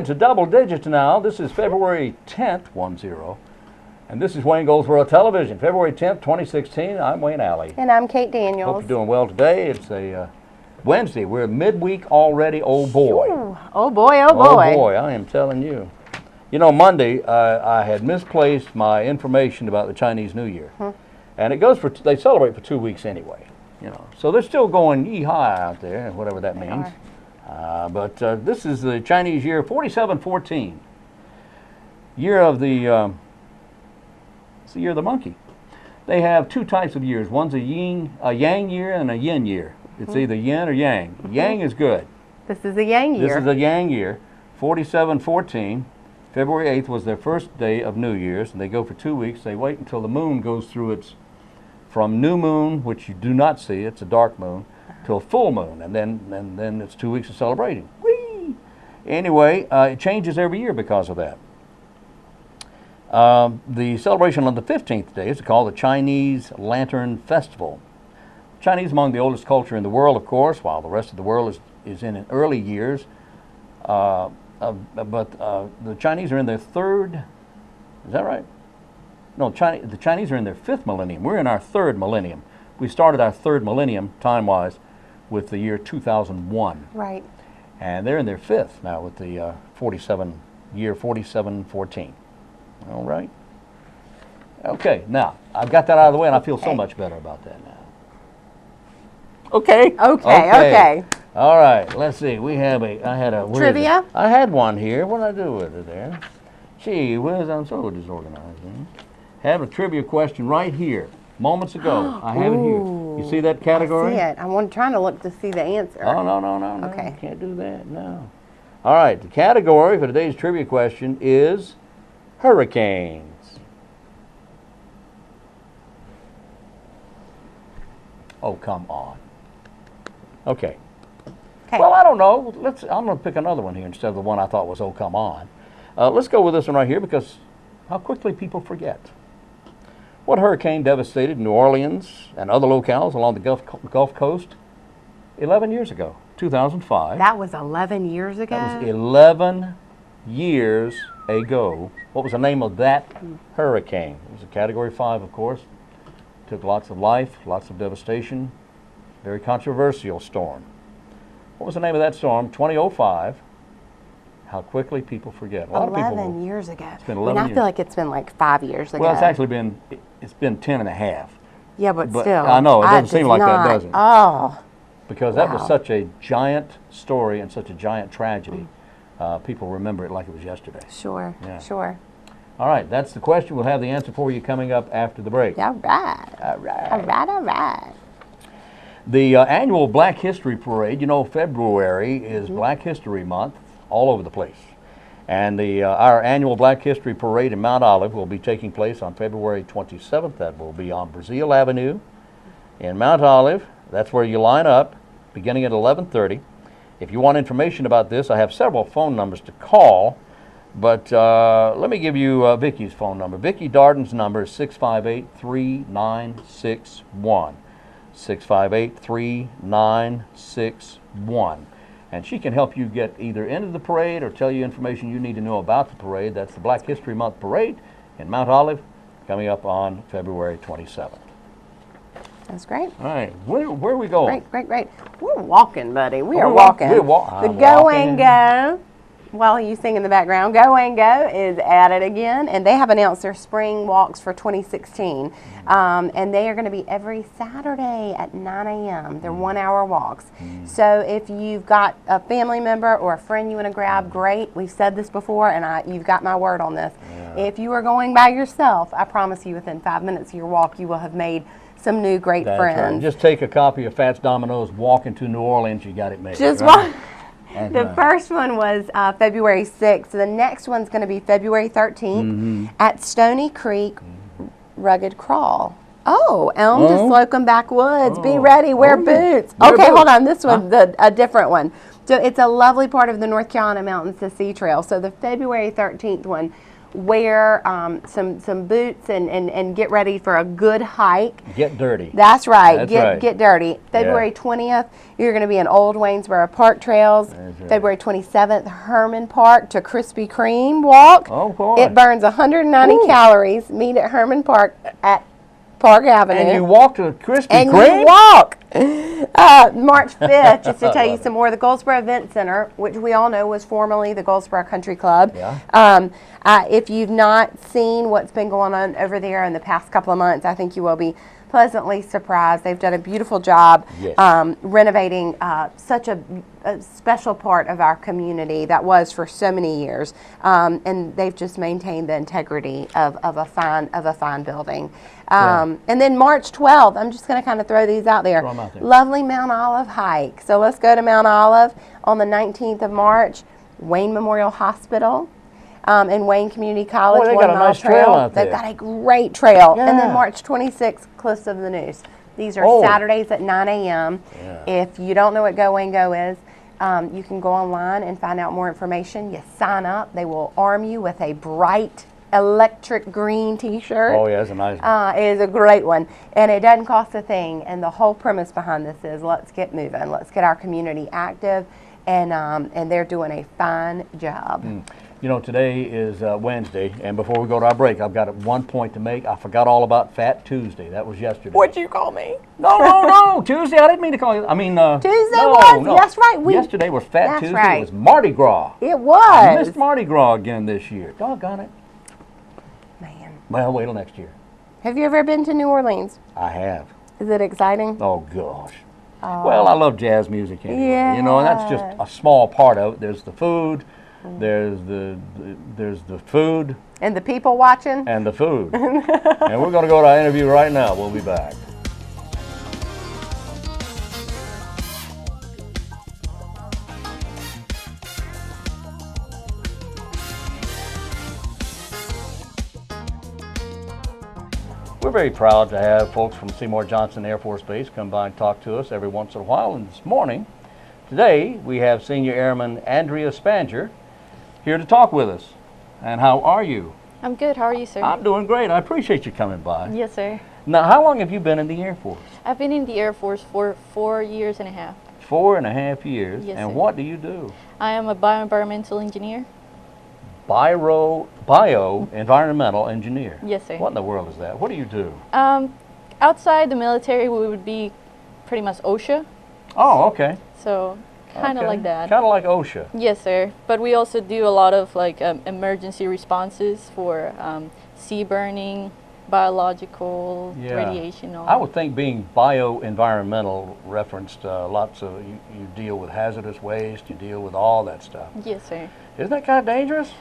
into double digits now. This is February 10th, 1-0. And this is Wayne Goldsboro Television, February 10th, 2016. I'm Wayne Alley. And I'm Kate Daniels. Hope you're doing well today. It's a Wednesday. We're midweek already. Oh, boy. Ooh. Oh, boy, oh, boy. Oh, boy, I am telling you. You know, Monday, I had misplaced my information about the Chinese New Year. And it goes for, they celebrate for 2 weeks anyway. You know, so they're still going yee-haw out there, whatever that means. But this is the Chinese year 4714. Year of the... It's the year of the monkey. They have two types of years. One's a yang year and a yin year. It's either yin or yang. Yang is good. This is a yang year. This is a yang year. 4714. February 8th was their first day of New Year's, and they go for 2 weeks. They wait until the moon goes through its, from new moon, which you do not see, it's a dark moon, to a full moon, and then it's 2 weeks of celebrating. Whee! Anyway, it changes every year because of that. The celebration on the 15th day is called the Chinese Lantern Festival. Chinese among the oldest culture in the world, of course, while the rest of the world is in early years. But the Chinese are in their third, is that right? No, the Chinese are in their fifth millennium. We're in our third millennium. We started our third millennium, time-wise, with the year 2001. Right. And they're in their fifth now with the year 4714. All right. Okay, now, I've got that out of the way, and I feel so much better about that now. Okay. Okay. All right, let's see. I had a... Trivia? I had one here. What did I do with it there? Gee whiz, I'm so disorganized. Have a trivia question right here. Moments ago. I have it here. You see that category? I see it. I'm trying to look to see the answer. Oh, no. Okay. Can't do that, no. All right, the category for today's trivia question is hurricanes. Oh, come on. Okay. Well, I don't know. I'm going to pick another one here instead of the one I thought was, oh, come on. Let's go with this one right here because how quickly people forget. What hurricane devastated New Orleans and other locales along the Gulf Coast 11 years ago, 2005? That was 11 years ago? That was 11 years ago. What was the name of that hurricane? It was a Category 5, of course. Took lots of life, lots of devastation. Very controversial storm. What was the name of that storm? 2005. How quickly people forget. A lot 11 years ago. It's been 11 years. I feel like it's been like 5 years ago. Well, it's actually been 10 and a half. Yeah, but still. I know, it doesn't seem like that, does it? Oh. Because that was such a giant story and such a giant tragedy. People remember it like it was yesterday. Sure, yeah. Sure. All right, that's the question. We'll have the answer for you coming up after the break. All right. All right. All right, all right. The annual Black History Parade, you know, February is Black History Month all over the place. And our annual Black History Parade in Mount Olive will be taking place on February 27th. That will be on Brazil Avenue in Mount Olive. That's where you line up, beginning at 11:30. If you want information about this, I have several phone numbers to call. But let me give you Vicky's phone number. Vicky Darden's number is 658-3961. 658-3961. And she can help you get either into the parade or tell you information you need to know about the parade. That's the Black History Month Parade in Mount Olive coming up on February 27th. That's great. All right. Where are we going? Great. We're walking, buddy. We are walking. We're walking. The Go and Go, while you sing in the background, Go and Go is at it again, and they have announced their spring walks for 2016. And they are going to be every Saturday at 9 a.m. They're 1 hour walks. So if you've got a family member or a friend you want to grab, great. We've said this before, and you've got my word on this. Yeah. If you are going by yourself, I promise you within 5 minutes of your walk, you will have made some new great friends. Right. Just take a copy of Fats Domino's Walking to New Orleans, you got it made. Just right? The first one was February 6th. So the next one's going to be February 13th at Stony Creek Rugged Crawl. Oh, Elm to Slocum Backwoods. Be ready, wear boots. Hold on. This one's a different one. So it's a lovely part of the North Carolina Mountains to Sea Trail. So the February 13th one wear some boots and get ready for a good hike. Get dirty. That's right. That's right. Get dirty. February 20th, you're going to be in Old Waynesboro Park Trails. That's right. February 27th, Herman Park to Krispy Kreme walk. Oh, boy. It burns 190 calories. Meet at Herman Park at Park Avenue. And you walk to Krispy And Kreme? you walk. March 5th, just to tell you some more, the Goldsboro Event Center, which we all know was formerly the Goldsboro Country Club. Yeah. If you've not seen what's been going on over there in the past couple of months, I think you will be pleasantly surprised. They've done a beautiful job renovating such a special part of our community that was for so many years, and they've just maintained the integrity of a fine building. And then March 12th, I'm just going to kind of throw these out there. Lovely Mount Olive hike. So let's go to Mount Olive on the 19th of March. Wayne Memorial Hospital. And Wayne Community College, they 1 got a mile nice trail out there. They've got a great trail. Yeah. And then March 26th, Cliffs of the Neuse. These are Saturdays at 9 a.m. Yeah. If you don't know what Go and Go is, you can go online and find out more information. You sign up. They will arm you with a bright electric green t-shirt. Oh, yeah, it's a nice one. It is a great one. And it doesn't cost a thing. And the whole premise behind this is let's get moving. Let's get our community active. And they're doing a fine job. You know, today is Wednesday, and before we go to our break, I've got one point to make. I forgot all about Fat Tuesday. That was yesterday. What'd you call me? No, Tuesday. I didn't mean to call you. I mean, Tuesday was? No. That's right. Yesterday was Fat That's Tuesday. right. It was Mardi Gras. It was. I missed Mardi Gras again this year. Doggone it. Man. Well, wait till next year. Have you ever been to New Orleans? I have. Is it exciting? Oh, gosh. Well, I love jazz music anyway. Yeah. You know, and that's just a small part of it. There's the food. There's the food. And the people watching? And the food. And we're going to go to our interview right now. We'll be back. We're very proud to have folks from Seymour Johnson Air Force Base come by and talk to us every once in a while. And this morning, today, we have Senior Airman Andrea Spanjer here to talk with us. And how are you? I'm good. How are you, sir? I'm doing great. I appreciate you coming by. Yes, sir. Now, how long have you been in the Air Force? I've been in the Air Force for 4 years and a half. 4.5 years. Yes, and sir. what do you do? I am a bioenvironmental engineer. Bioenvironmental engineer. Yes, sir. What in the world is that? What do you do? Outside the military, we would be pretty much OSHA. Oh, okay. So kind of like that. Kind of like OSHA. Yes, sir. But we also do a lot of like emergency responses for sea burning, biological, radiation. I would think being bioenvironmental referenced lots of, you deal with hazardous waste, you deal with all that stuff. Yes, sir. Isn't that kind of dangerous?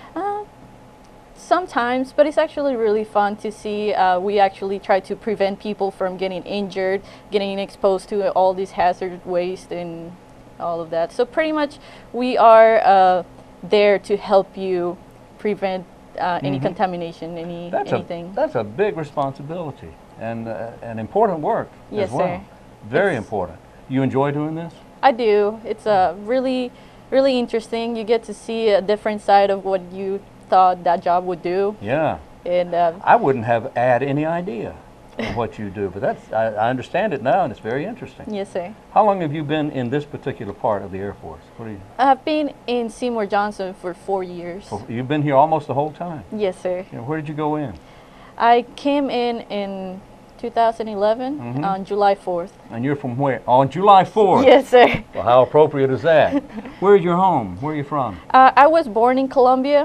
Sometimes, but it's actually really fun to see. We actually try to prevent people from getting injured, getting exposed to all this hazard waste and all of that. So pretty much we are there to help you prevent any contamination, anything. That's a big responsibility and an important work Yes, as well. sir. Very important. You enjoy doing this? I do. It's really interesting. You get to see a different side of what you thought that job would do. Yeah. And I wouldn't have had any idea of what you do, but I understand it now, and it's very interesting. Yes, sir. How long have you been in this particular part of the Air Force? I've been in Seymour Johnson for 4 years. You've been here almost the whole time? Yes, sir. Where did you go in? I came in 2011 on July 4th. And you're from where? On July 4th? Yes, sir. Well, how appropriate is that? Where's your home? Where are you from? I was born in Colombia,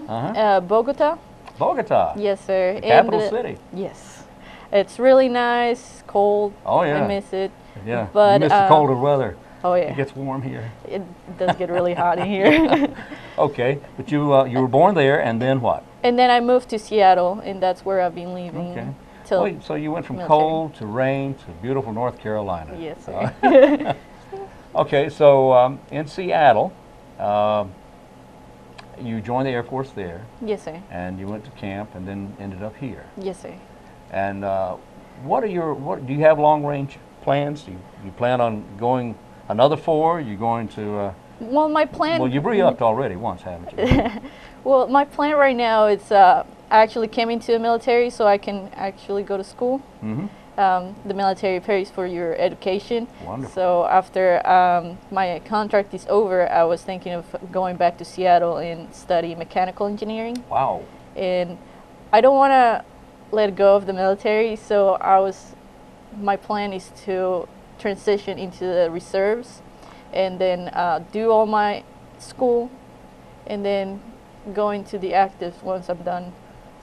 Bogota. Bogota? Yes, sir. The capital city? Yes. It's really nice, cold. Oh, yeah. I miss it. Yeah, but, you miss the colder weather. Oh, yeah. It gets warm here. It does get really hot in here. Okay, but you were born there, and then what? And then I moved to Seattle, and that's where I've been living. Okay. Till So you went from military. cold to rain to beautiful North Carolina. Yes, sir. Okay, so in Seattle, you joined the Air Force there. Yes, sir. And you went to camp, and then ended up here. Yes, sir. And do you have long range plans? Do you plan on going another 4? You going to? Well, my plan. Well, you've re-upped already once, haven't you? Well, my plan right now is I actually came into the military so I can actually go to school. Mm-hmm. The military pays for your education. Wonderful. So after my contract is over, I was thinking of going back to Seattle and study mechanical engineering. Wow. And I don't want to let go of the military, so my plan is to transition into the reserves and then do all my school and then go into the actives once I'm done.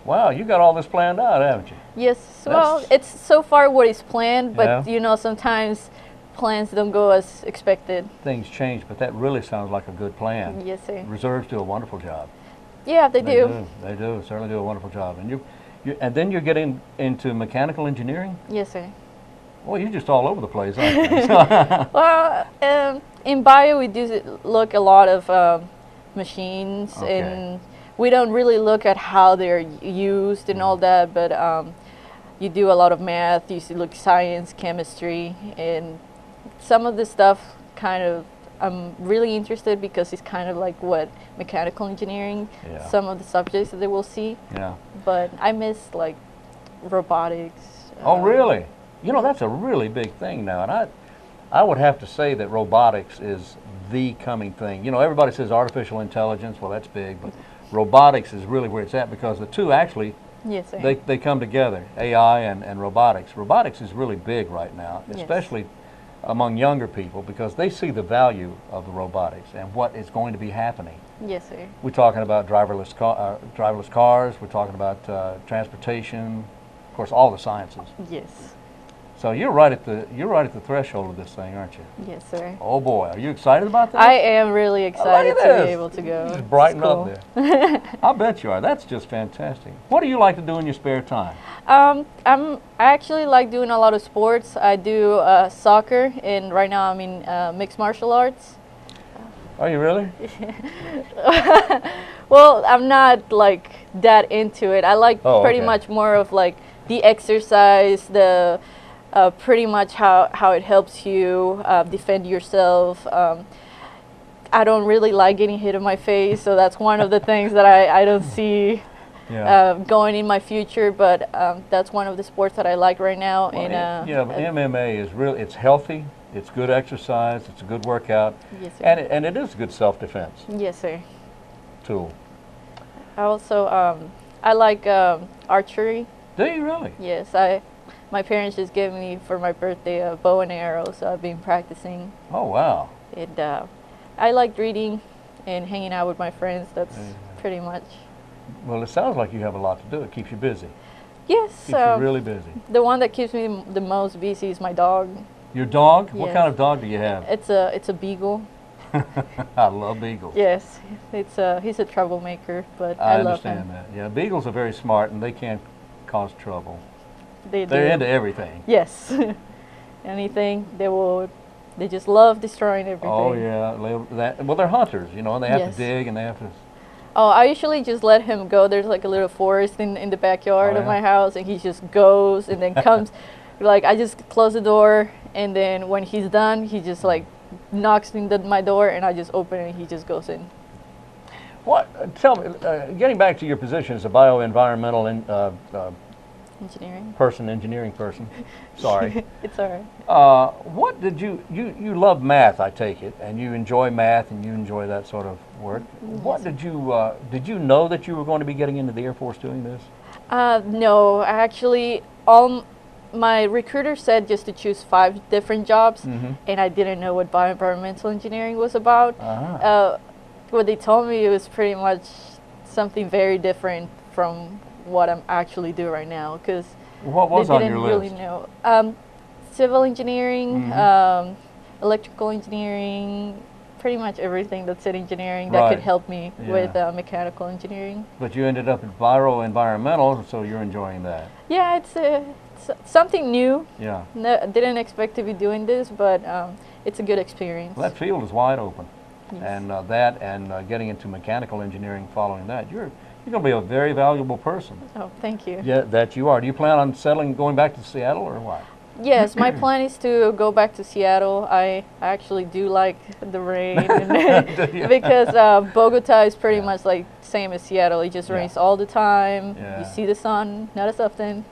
Wow, you got all this planned out, haven't you? Yes, well, it's so far what is planned, but Yeah. you know, sometimes plans don't go as expected. Things change, but that really sounds like a good plan. Yes, sir. Reserves do a wonderful job. Yeah, they do. They do. Certainly do a wonderful job. And and then you're getting into mechanical engineering? Yes, sir. Well, you're just all over the place, aren't you? Well, in bio, we do look a lot of machines, Okay. and we don't really look at how they're used and all that, but you do a lot of math, you look science, chemistry, and some of the stuff kind of I'm really interested because it's kind of like what mechanical engineering, Yeah. some of the subjects that they will see, Yeah. but I miss like robotics. Oh, really? You know, that's a really big thing now, and I would have to say that robotics is the coming thing. You know, everybody says artificial intelligence, well, that's big, but robotics is really where it's at because the two actually, Yes, sir. they come together, AI and robotics. Robotics is really big right now, Yes. especially among younger people because they see the value of the robotics and what is going to be happening. Yes, sir. We're talking about driverless cars, we're talking about transportation, of course, all the sciences. Yes. So you're right at the threshold of this thing, aren't you? Yes, sir. Oh boy, are you excited about that? I am really excited to this. be able to go. Just brighten to up school. there. I bet you are. That's just fantastic. What do you like to do in your spare time? I actually like doing a lot of sports. I do soccer, and right now I'm in mixed martial arts. Are you really? Well, I'm not like that into it. I like pretty okay. much more of like the exercise, the pretty much how it helps you defend yourself. I don't really like getting hit in my face, so that's one of the things that I don't see going in my future. But that's one of the sports that I like right now. Well, And but MMA is really, it's healthy, it's good exercise, it's a good workout, yes, sir. and it is a good self-defense Yes, sir. tool. I also I like archery. Do you really? Yes, my parents just gave me for my birthday a bow and arrow, so I've been practicing. Oh, wow. And I like reading and hanging out with my friends. That's pretty much. Well, it sounds like you have a lot to do. It keeps you busy. Yes, Keeps you really busy. the one that keeps me the most busy is my dog. Your dog? What Yes. kind of dog do you have? It's a beagle. I love beagles. Yes, he's a troublemaker, but I I love understand him. that. Yeah, beagles are very smart and they can't cause trouble. They They're do. into everything. Yes, anything they just love destroying everything. Oh yeah, well they're hunters, you know, and they have Yes. to dig and they have to. Oh, I usually just let him go. There's like a little forest in the backyard Oh, of yeah? my house, and he just goes and then comes. Like I just close the door, and then when he's done, he just like knocks on my door, and I just open it, and he just goes in. What? Tell me, getting back to your position as a bioenvironmental Engineering. engineering person. Sorry. It's all right. What did you love math? I take it, and you enjoy math, and you enjoy that sort of work. What did you know that you were going to be getting into the Air Force doing this? No, actually, my recruiter said just to choose 5 different jobs, and I didn't know what bioenvironmental engineering was about. What they told me, it was pretty much something very different from what I'm actually doing right now, because What was they on didn't your really list? know. Civil engineering, electrical engineering, pretty much everything that's in engineering that Right. could help me Yeah. with mechanical engineering. But you ended up at bioenvironmental, so you're enjoying that. Yeah, it's something new. Yeah. No, didn't expect to be doing this, but it's a good experience. Well, that field is wide open, Yes. and getting into mechanical engineering following that, you're going to be a very valuable person. Oh, thank you. Yeah, that you are. Do you plan on going back to Seattle, or what? Yes, my plan is to go back to Seattle. I actually do like the rain because Bogota is pretty much like same as Seattle. It just rains all the time. You see the sun, not as often.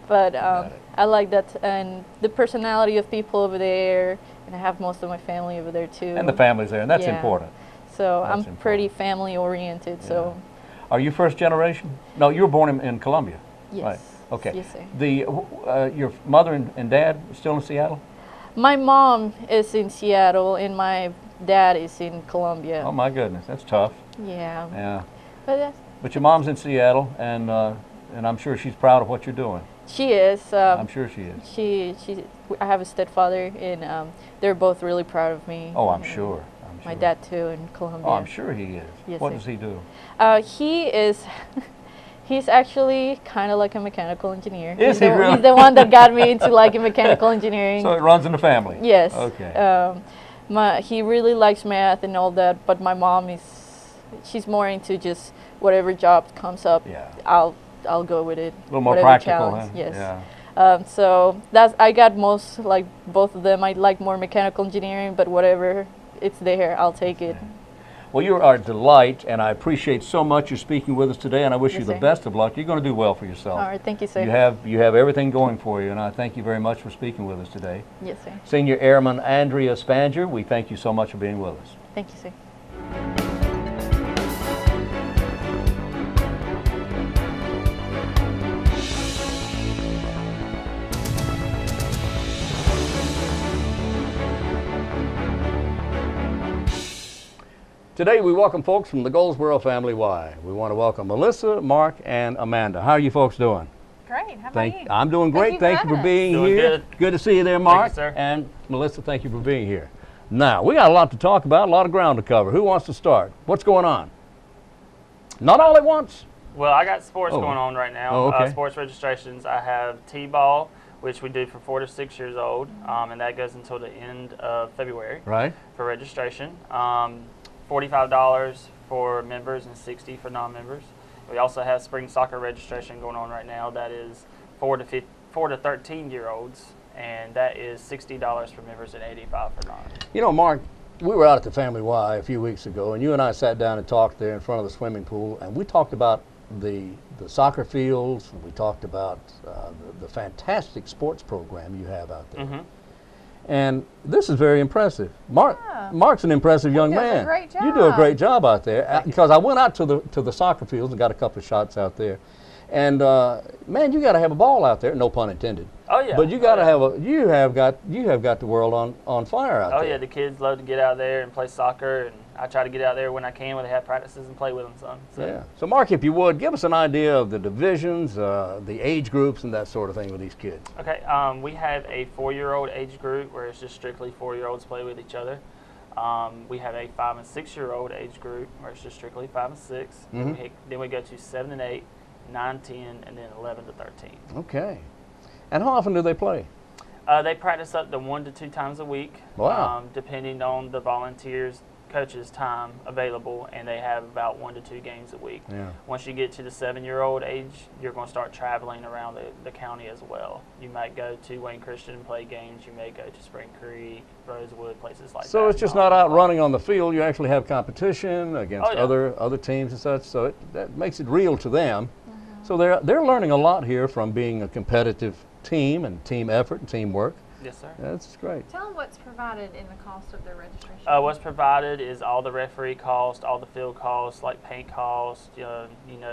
But I like that, and the personality of people over there, and I have most of my family over there too. And the family's there, and that's important. So I'm pretty family oriented. So. Are you first generation? No, you were born in Colombia. Yes. Right. Okay. Yes, sir. Your mother and dad still in Seattle? My mom is in Seattle, and my dad is in Colombia. Oh my goodness, that's tough. Yeah. Yeah. But your mom's in Seattle, and I'm sure she's proud of what you're doing. She is. I'm sure she is. I have a stepfather, and they're both really proud of me. Oh, I'm sure. My dad too in Colombia. Oh, I'm sure he is. Yes, what sir. does he do? He is. He's actually kind of like a mechanical engineer. Is he really? He's the one that got me into liking mechanical engineering. So it runs in the family. Yes. Okay. He really likes math and all that, but my mom she's more into just whatever job comes up. Yeah. I'll go with it. A little more practical, huh? Yes. Yeah. So I got like both of them. I like more mechanical engineering, but whatever it's there, I'll take it. Well, you are a delight, and I appreciate so much you speaking with us today, and I wish you the sir. best of luck. You're going to do well for yourself. All right, thank you, sir. You have everything going for you, and I thank you very much for speaking with us today. Yes, sir. Senior Airman Andrea Spanjer, we thank you so much for being with us. Thank you, sir. Today we welcome folks from the Goldsboro Family Y. We want to welcome Melissa, Marc, and Amanda. How are you folks doing? Great. How about you? I'm doing great. Thank you for being Doing here. good. To see you there, Marc. Thank you, sir. And Melissa, thank you for being here. Now, we got a lot to talk about, a lot of ground to cover. Who wants to start? What's going on? Not all at once? Well, I got sports going on right now. Oh, okay. Sports registrations. I have T-ball, which we do for 4 to 6 years old, and that goes until the end of February. Right. For registration. $45 for members and $60 for non-members. We also have spring soccer registration going on right now. That is 4 to 13-year-olds, and that is $60 for members and $85 for non. You know, Marc, we were out at the Family Y a few weeks ago, and you and I sat down and talked there in front of the swimming pool, and we talked about the soccer fields. We talked about the fantastic sports program you have out there. Mm-hmm. And this is very impressive. Marc's an impressive young man. A great job. You do a great job out there. Because I went out to the soccer fields and got a couple of shots out there. And man, you got to have a ball out there. No pun intended. Oh yeah. But you got to you have got the world on fire out there. Oh yeah, the kids love to get out there and play soccer, and I try to get out there when I can when they have practices and play with them some. So. Yeah. So Marc, if you would, give us an idea of the divisions, the age groups, and that sort of thing with these kids. Okay. We have a 4-year-old age group where it's just strictly 4-year-olds play with each other. We have a 5 and 6-year-old age group where it's just strictly 5 and 6. Mm-hmm. Then we go to 7 and 8, 9, 10, and then 11 to 13. Okay. And how often do they play? They practice up to 1 to 2 times a week. Wow. Depending on the volunteers, coaches' time available, and they have about 1 to 2 games a week. Yeah. Once you get to the 7-year-old age, you're going to start traveling around the county as well. You might go to Wayne Christian and play games. You may go to Spring Creek, Rosewood, places like that. So it's just not out running on the field. You actually have competition against Oh, yeah. other teams and such. So that makes it real to them. So they're learning a lot here from being a competitive team and team effort and teamwork. Yes, sir. That's great. Tell them what's provided in the cost of their registration. What's provided is all the referee costs, all the field costs, like paint costs,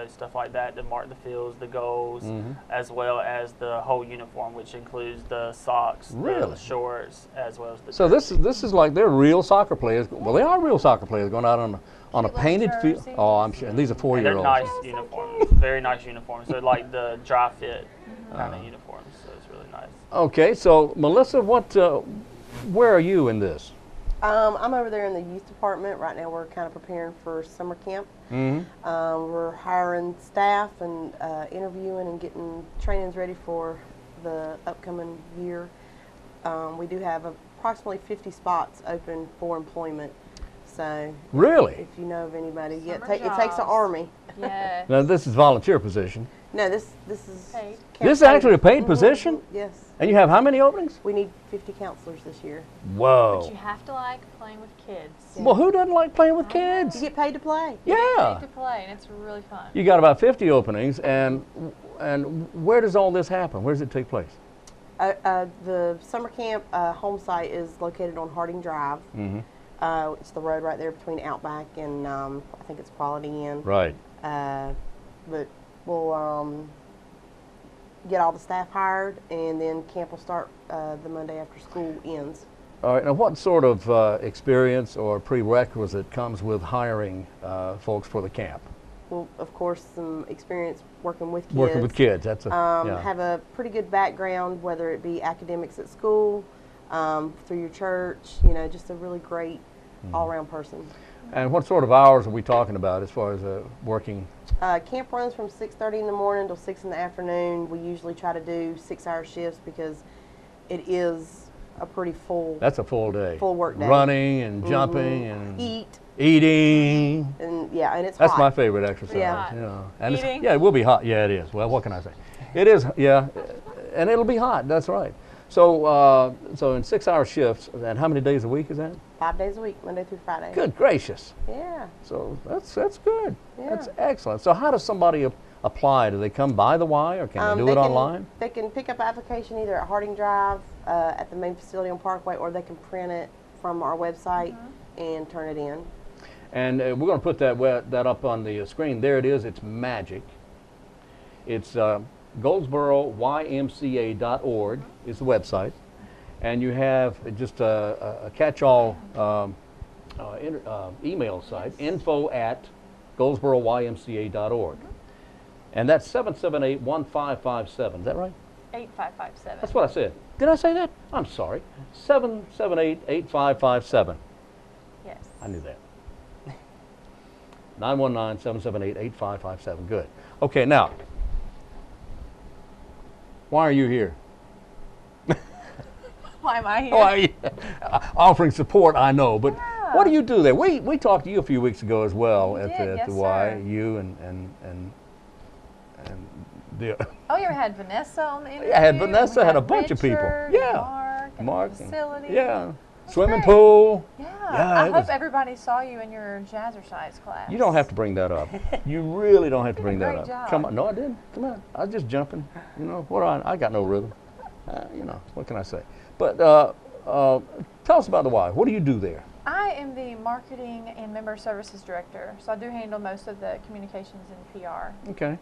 stuff like that to mark the fields, the goals, as well as the whole uniform, which includes the socks, the shorts, as well as the So this is like they're real soccer players. Well, they are real soccer players going out on a painted field. Oh, I'm sure. And these are 4-year-olds. They're nice uniforms, very nice uniforms. They're like the dry fit kind of uniforms, so it's really nice. Okay, so Melissa, where are you in this? I'm over there in the youth department. Right now we're kind of preparing for summer camp. We're hiring staff and interviewing and getting trainings ready for the upcoming year. We do have approximately 50 spots open for employment. So Really? if you know of anybody, Summer it takes an jobs. army. Yeah. Now this is volunteer position. No, this is Paid. This is actually a paid Mhm, position? Yes. And you have how many openings? We need 50 counselors this year. Whoa. But you have to like playing with kids. Well, who doesn't like playing with You kids? get paid to play. Yeah. Paid to play, and it's really fun. You got about 50 openings, and where does all this happen? Where does it take place? The summer camp home site is located on Harding Drive. Mm-hmm. It's the road right there between Outback and I think it's Quality Inn. Right. But we'll get all the staff hired, and then camp will start the Monday after school ends. All right. Now, what sort of experience or prerequisite comes with hiring folks for the camp? Well, of course, some experience working with kids. Working with kids. That's a yeah. Have a pretty good background, whether it be academics at school, through your church. You know, just a really great all-around person. And what sort of hours are we talking about as far as working? Camp runs from 6:30 in the morning till 6 in the afternoon. We usually try to do 6-hour shifts because it is a pretty full. That's a full day. Full work day. Running and jumping and eating. eating. And yeah, and it's That's hot. my favorite exercise. Yeah. You know. And Eating. yeah, it will be hot. Yeah, it is. Well, what can I say? It is. Yeah, and it'll be hot. That's right. So, so in 6-hour shifts, and how many days a week is that? 5 days a week, Monday through Friday. Good gracious. Yeah. So that's good. Yeah. That's excellent. So how does somebody apply? Do they come by the Y, or can they do it online? They can pick up application either at Harding Drive, at the main facility on Parkway, or they can print it from our website and turn it in. And we're going to put that up on the screen. There it is. It's magic. It's GoldsboroYMCA.org is the website. And you have just a catch-all email site, info@GoldsboroYMCA.org. And that's 778-1557. Is that right? 8557. That's what I said. Did I say that? I'm sorry. 778-8557. Yes. I knew that. 919-778-8557. Good. Okay, now, why are you here? Why am I here? Oh, offering support, I know, but what do you do there? We talked to you a few weeks ago as well We at did, the yes, Y. sir. You and the Oh, you had Vanessa on the interview. I had and Vanessa, we had a bunch of people. Richard, Yeah. Marc, and Mark. the facility. Yeah. That's Swimming great. pool. Yeah. Yeah, I it hope was- everybody saw you in your jazzercise class. You don't have to bring that up. You really don't have to You did bring a that great up. job. Come on. No, I didn't. Come on. I was just jumping. You know, I got no rhythm. You know, what can I say? But tell us about the Y. What do you do there? I am the marketing and member services director, so I do handle most of the communications and PR. Okay.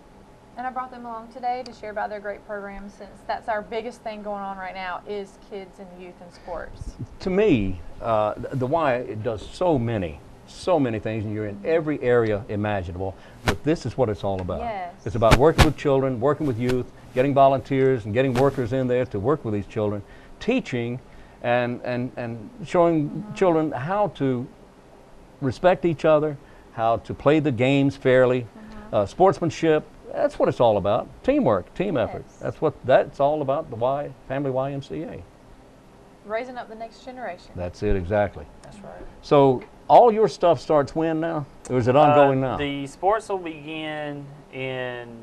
And I brought them along today to share about their great programs, since that's our biggest thing going on right now is kids and youth and sports. To me, the Y, it does so many things, and you're in every area imaginable. But this is what it's all about. Yes. It's about working with children, working with youth, getting volunteers and getting workers in there to work with these children, teaching and showing children how to respect each other, how to play the games fairly, sportsmanship. That's what it's all about. Teamwork, team effort. Yes. That's all about the Y, Family YMCA. Raising up the next generation. That's it, exactly. That's right. So all your stuff starts when now? Or is it ongoing now? The sports will begin in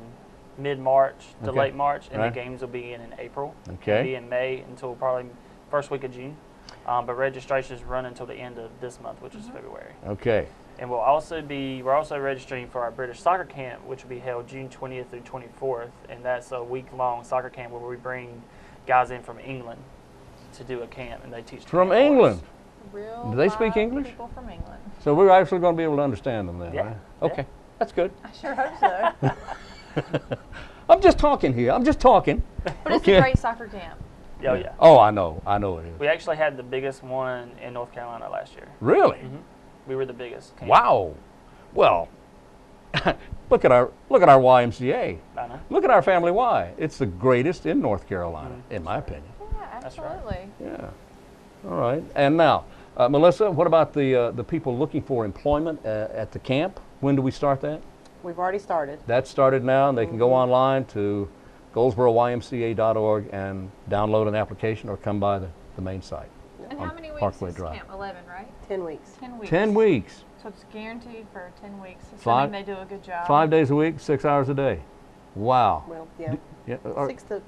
mid-March to Okay. late March, and Right. the games will begin in April. Okay. It'll be in May until probably first week of June. But registrations run until the end of this month, which is February. Okay. And we're also registering for our British soccer camp, which will be held June 20th through 24th, and that's a week-long soccer camp where we bring guys in from England to do a camp, and they teach From camp for us. England. Real Do they speak live English? People from England. So we're actually going to be able to understand them then, Yeah. right? Yeah. Okay. That's good. I sure hope so. I'm just talking here. I'm just talking. But it's a great soccer camp. Oh, yeah. Oh, I know it is. We actually had the biggest one in North Carolina last year. Really? We were the biggest camp. Wow. Well, look at our YMCA. I know. Look at our Family Y. It's the greatest in North Carolina, in my opinion. Yeah, That's right. absolutely. Yeah. All right. And now, Melissa, what about the people looking for employment at the camp? When do we start that? We've already started. That started now, and they can go online to GoldsboroYMCA.org and download an application or come by the main site. And on how many weeks Parkway is Drive. camp? 11, right? 10 weeks. 10 weeks. 10 weeks. So it's guaranteed for 10 weeks, assuming Five- they do a good job. 5 days a week, 6 hours a day. Wow. Well, yeah. Yeah, 6 or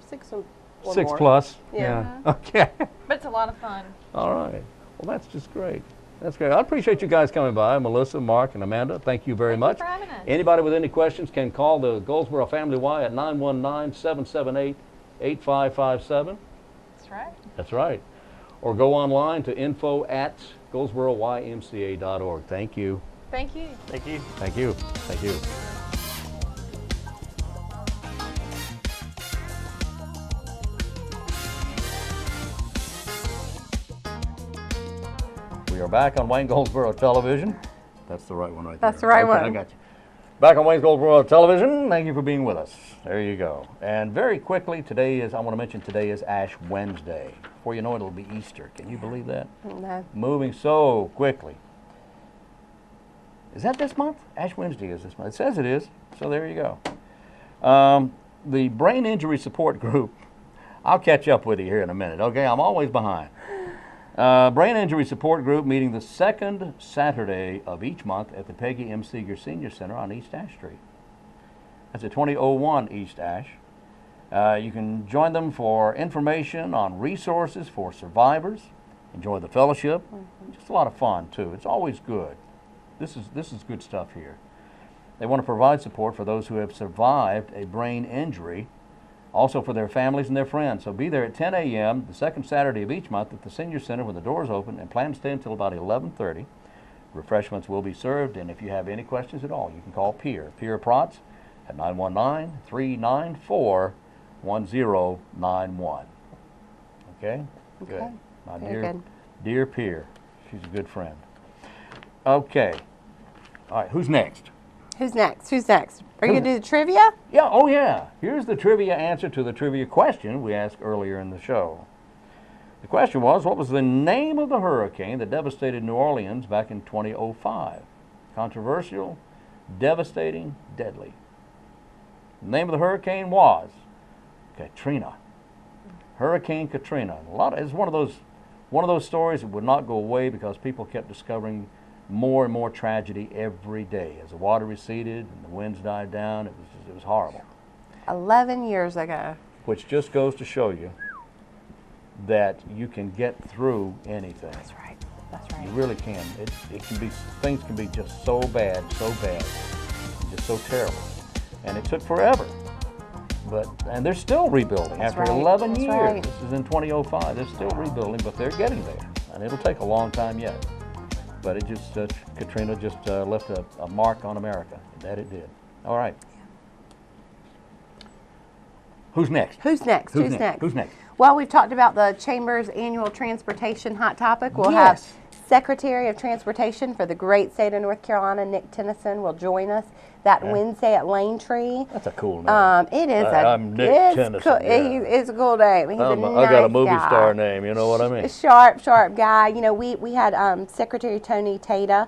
six more. plus. Yeah. Okay. But it's a lot of fun. All right. Well, that's just great. That's great. I appreciate you guys coming by. Melissa, Mark, and Amanda, thank you very much. Thank you for having us. Anybody with any questions can call the Goldsboro Family Y at 919-778-8557. That's right. That's right. Or go online to info@goldsboroymca.org. Thank you. Thank you. Thank you. Thank you. Thank you. We are back on Wayne Goldsboro Television. That's the right one right there. That's the right Okay, one. I got you. Back on Wayne Goldsboro Television. Thank you for being with us. There you go. And very quickly, I want to mention today is Ash Wednesday. Before you know it, it'll be Easter. Can you believe that? No. Moving so quickly. Is that this month? Ash Wednesday is this month. It says it is, so there you go. The Brain Injury Support Group, I'll catch up with you here in a minute, okay? I'm always behind. Brain Injury Support Group meeting the second Saturday of each month at the Peggy M. Seeger Senior Center on East Ash Street. That's at 2001 East Ash. You can join them for information on resources for survivors. Enjoy the fellowship. Just a lot of fun, too. It's always good. This is good stuff here. They want to provide support for those who have survived a brain injury, also for their families and their friends. So be there at 10 a.m. the second Saturday of each month at the Senior Center when the doors open, and plan to stay until about 11:30. Refreshments will be served, and if you have any questions at all, you can call Pierre Protz at 919-394-1091. Okay? Good. My Very good. dear Pierre. She's a good friend. Okay. All right, who's next? Who's next? Who's next? Are you going to do the trivia? Yeah, oh yeah. Here's the trivia answer to the trivia question we asked earlier in the show. The question was, what was the name of the hurricane that devastated New Orleans back in 2005? Controversial, devastating, deadly. The name of the hurricane was Katrina. Hurricane Katrina. It's one of those stories that would not go away because people kept discovering more and more tragedy every day as the water receded and the winds died down. It was horrible. 11 years ago. Which just goes to show you that you can get through anything. That's right. That's right. You really can. It can be, things can be just so bad, and just so terrible. And it took forever. And they're still rebuilding after 11 years. Right. This is in 2005. They're still rebuilding, but they're getting there. And it'll take a long time yet. But it just, Katrina just left a mark on America. That it did. All right. Who's next? Who's next? Who's next? Well, we've talked about the Chamber's annual transportation hot topic. We'll have Secretary of Transportation for the great state of North Carolina, Nick Tennyson, will join us that Wednesday at Lane Tree. That's a cool name. It is. I'm Nick Tennyson. Cool. Yeah. It's a cool name. He's a nice I got a movie guy. star name. You know what I mean? A sharp guy. You know, we had Secretary Tony Tata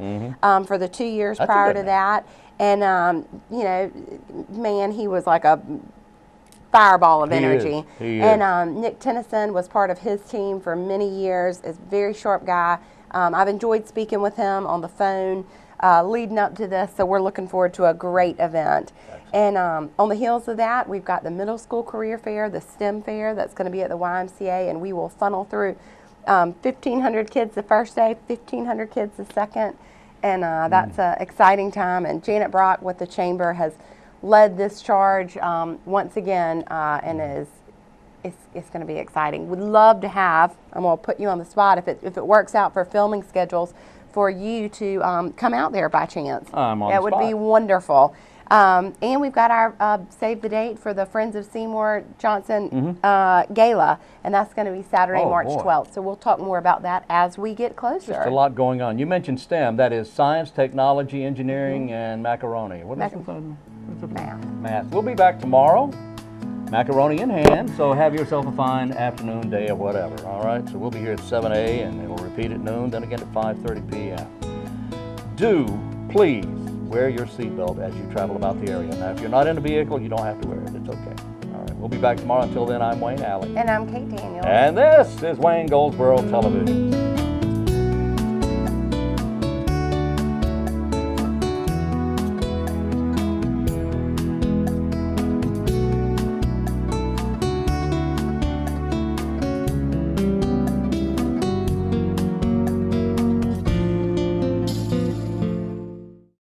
for the 2 years That's prior a to good that, and you know, man, he was like a fireball of energy. He is. And Nick Tennyson was part of his team for many years. Is a very sharp guy. I've enjoyed speaking with him on the phone leading up to this, so we're looking forward to a great event. And on the heels of that, we've got the middle school career fair, the STEM fair that's going to be at the YMCA, and we will funnel through 1,500 kids the first day, 1,500 kids the second, and that's an exciting time. And Janet Brock with the Chamber has led this charge once again, and it's going to be exciting. We'd love to have, I'm going to put you on the spot, if it works out for filming schedules, for you to come out there by chance. I'm on That the would spot. be wonderful. And we've got our save the date for the Friends of Seymour Johnson Gala, and that's going to be Saturday, Oh, March boy. 12th. So we'll talk more about that as we get closer. Just a lot going on. You mentioned STEM. That is science, technology, engineering, and macaroni. What is Math. We'll be back tomorrow. Macaroni in hand, so have yourself a fine afternoon, day, or whatever, all right? So we'll be here at 7 a, and it'll repeat at noon, then again at 5:30 p.m. Do please wear your seatbelt as you travel about the area. Now, if you're not in a vehicle, you don't have to wear it. It's okay. All right, we'll be back tomorrow. Until then, I'm Wayne Alley. And I'm Kate Daniels. And this is Wayne Goldsboro Television.